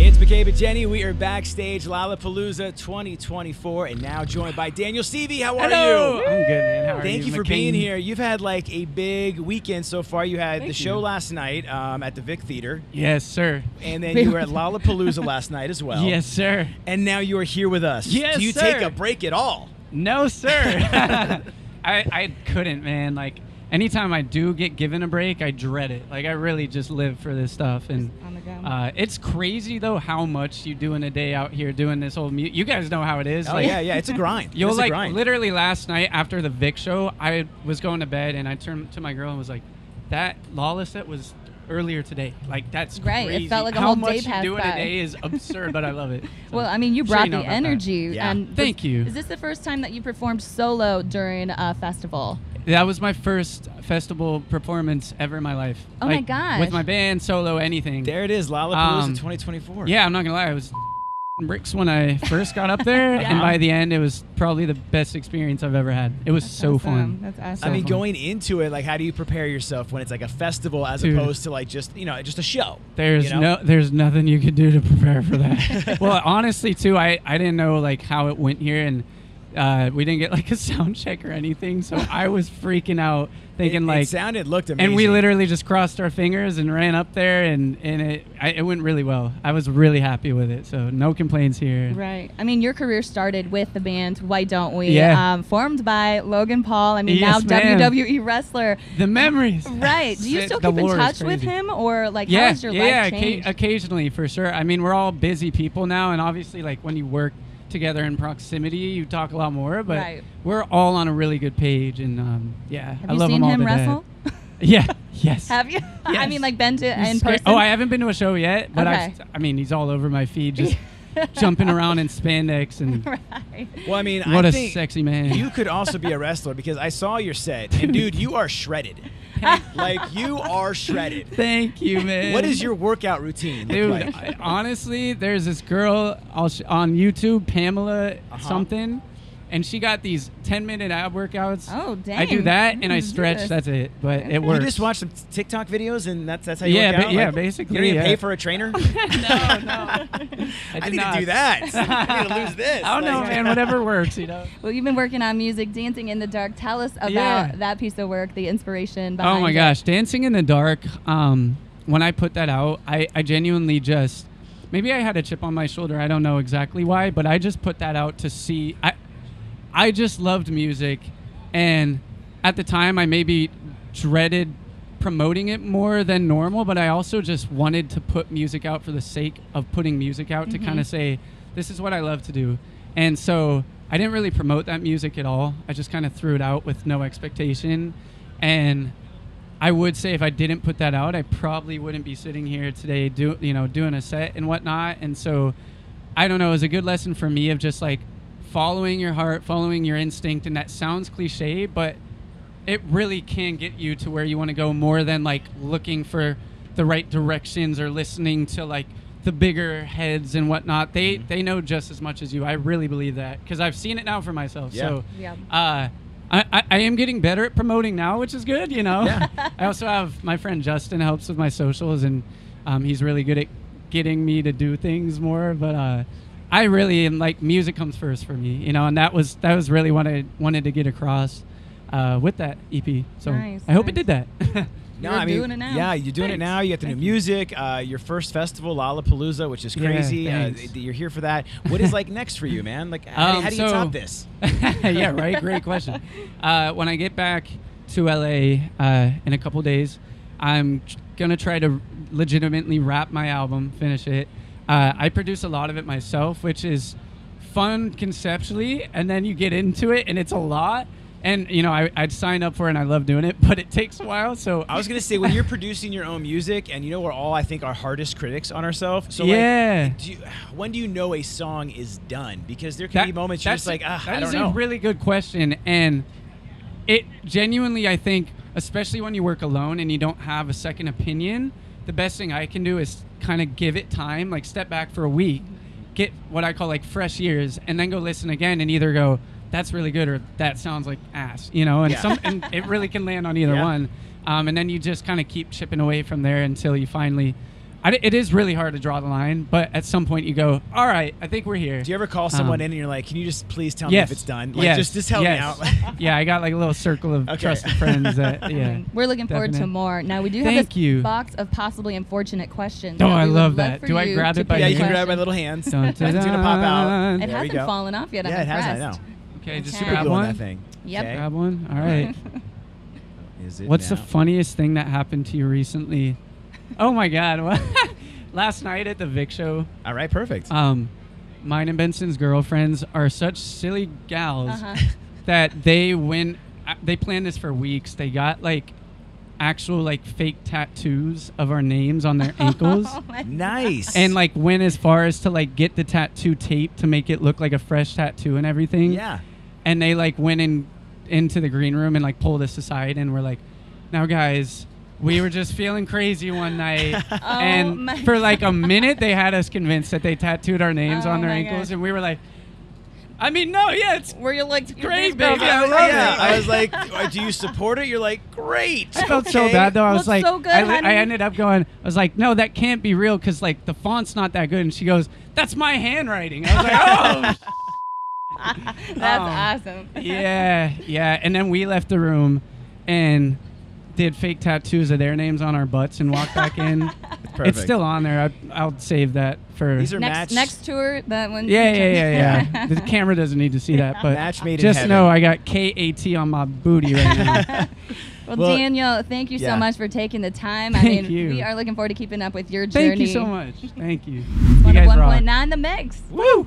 It's McCabe and Jenny. We are backstage Lollapalooza 2024 and now joined by Daniel Seavey. How are Hello. you? I'm good, man. How are you? Thank you for being here. You've had like a big weekend so far. You had the show last night at the Vic Theater. Yes, sir. And then you were at Lollapalooza last night as well. Yes, sir. And now you are here with us. Yes, Do you sir. take a break at all? No, sir. I couldn't, man. Like, anytime I do get given a break, I dread it. Like, I really just live for this stuff. And it's crazy, though, how much you do in a day out here doing this whole You guys know how it is. Oh, like, yeah. It's a grind. You'll, it's like, a grind. literally last night after the Vic show, I was going to bed, and I turned to my girl and was like, that Lala set was earlier today. Like, that's right. crazy. It felt like a how whole much day you passed do in by. a day is absurd, but I love it. So, well, I mean, you sure brought you know the about energy. that. Yeah. And Thank you. Is this the first time that you performed solo during a festival? That was my first festival performance ever in my life. Oh, my gosh. With my band, solo, anything. There it is, Lollapalooza 2024. Yeah, I'm not going to lie. I was bricks when I first got up there, and by the end, it was probably the best experience I've ever had. It was so fun. That's awesome. I mean, going into it, like, how do you prepare yourself when it's like a festival as opposed to like just just a show? There's there's nothing you could do to prepare for that. Well, honestly, too, I didn't know like how it went here, and we didn't get like a sound check or anything, so I was freaking out, thinking it looked amazing. And we literally just crossed our fingers and ran up there, and it went really well. I was really happy with it, so no complaints here. Right. I mean, your career started with the band Why Don't We? Yeah. Formed by Logan Paul. I mean, Yes, now ma'am. WWE wrestler. The memories. Right. Do you still The keep in lore is touch with crazy. him, or like how has your life changed? Occasionally, for sure. I mean, we're all busy people now, and obviously, like when you work together in proximity, you talk a lot more, but we're all on a really good page, and Have I you love seen them all him to death. wrestle? Yeah. Yes. Have you? Yes. I mean, like been to in person? Oh, I haven't been to a show yet, but Okay. I mean, he's all over my feed, just jumping around in spandex, and Right. Well, I mean, what I a think sexy man. you could also be a wrestler because I saw your set, and dude, you are shredded. Like, you are shredded. Thank you, man. What is your workout routine look Dude, like? honestly, there's this girl on YouTube, Pamela something, and she got these 10-minute ab workouts. Oh, dang. I do that, and I Let's do stretch. this. That's it. But it works. You just watch some TikTok videos, and that's how you Yeah, work out? yeah, basically, You don't even yeah. pay for a trainer? No. I I need not. to do that. I need to lose this. I don't know, Like- man. Whatever works, you know. Well, you've been working on music, Dancing in the Dark. Tell us about that piece of work, the inspiration behind it. Oh my gosh, Dancing in the Dark. When I put that out, I genuinely just, maybe I had a chip on my shoulder. I don't know exactly why, but I just put that out to see. I just loved music, and at the time I maybe dreaded promoting it more than normal, but I also just wanted to put music out for the sake of putting music out, to kind of say, this is what I love to do. And so I didn't really promote that music at all. I just kind of threw it out with no expectation. And I would say if I didn't put that out, I probably wouldn't be sitting here today doing a set and whatnot. And so I don't know, it was a good lesson for me of just like following your heart, following your instinct. And that sounds cliche, but it really can get you to where you want to go, more than like looking for the right directions or listening to like the bigger heads and whatnot. They know just as much as you. I really believe that, because I've seen it now for myself. Yeah. So Yeah. I am getting better at promoting now, which is good, you know. Yeah. I also have my friend Justin helps with my socials, and he's really good at getting me to do things more. But I really am like, music comes first for me, you know, and that was really what I wanted to get across with that EP. So Nice, I hope it nice. did that. No, You're I mean, doing it now. Yeah, you're doing it now. You got the new music, your first festival, Lollapalooza, which is crazy. thanks. You're here for that. What is like next for you, man? Like, how do you top this? Yeah, right. Great question. When I get back to LA in a couple days, I'm gonna try to legitimately wrap my album, finish it. I produce a lot of it myself, which is fun conceptually, and then you get into it, and it's a lot. And, you know, I'd sign up for it, and I love doing it, but it takes a while. So I was going to say, when you're producing your own music, and we're all, I think, our hardest critics on ourselves. So, yeah. like, when do you know a song is done? Because there can be moments you're just like, I don't know. That is a really good question. And it genuinely, I think, especially when you work alone and you don't have a second opinion, the best thing I can do is kind of give it time, like step back for a week, get what I call like fresh ears, and then go listen again and either go, that's really good, or that sounds like ass, you know, and and it really can land on either one. And then you just kind of keep chipping away from there until you finally, it is really hard to draw the line, but at some point you go, all right, I think we're here. Do you ever call someone in and you're like, can you just please tell me if it's done? Like, just help me out. Yeah, I got like a little circle of trusted friends that, We're looking forward to more. Now, we do have this box of possibly unfortunate questions. Oh, I love that. Do I grab it by you can grab it by little hands. It's going to pop out. It hasn't fallen off yet. Yeah, it has, I know. Okay, just grab one. That thing. Yep. Okay. Grab one. All right. Is it What's the funniest thing that happened to you recently? Oh my God! Last night at the Vic show. All right, perfect. Mine and Benson's girlfriends are such silly gals that they planned this for weeks. They got like actual like fake tattoos of our names on their ankles. Nice. And like went as far as to like get the tattoo tape to make it look like a fresh tattoo and everything. Yeah. And they like went into the green room and like pulled us aside and were like, now guys, we were just feeling crazy one night. And for like a minute they had us convinced that they tattooed our names on their ankles. And we were like, I mean, no, it's were you like great, baby? I love it. I was like, do you support it? You're like, great. I felt so bad though. I was like, so good, I ended up going, I was like, no, that can't be real because like the font's not that good. And she goes, that's my handwriting. I was like, oh. That's awesome. Yeah. And then we left the room and did fake tattoos of their names on our butts and walked back in. It's still on there. I'll save that for these are next tour. That one. Yeah. The camera doesn't need to see that, but match made just in know I got KAT on my booty right now. Well, Daniel, thank you so much for taking the time. Thank you. We are looking forward to keeping up with your journey. Thank you so much. Thank you. It's 101.9 The Mix. Woo!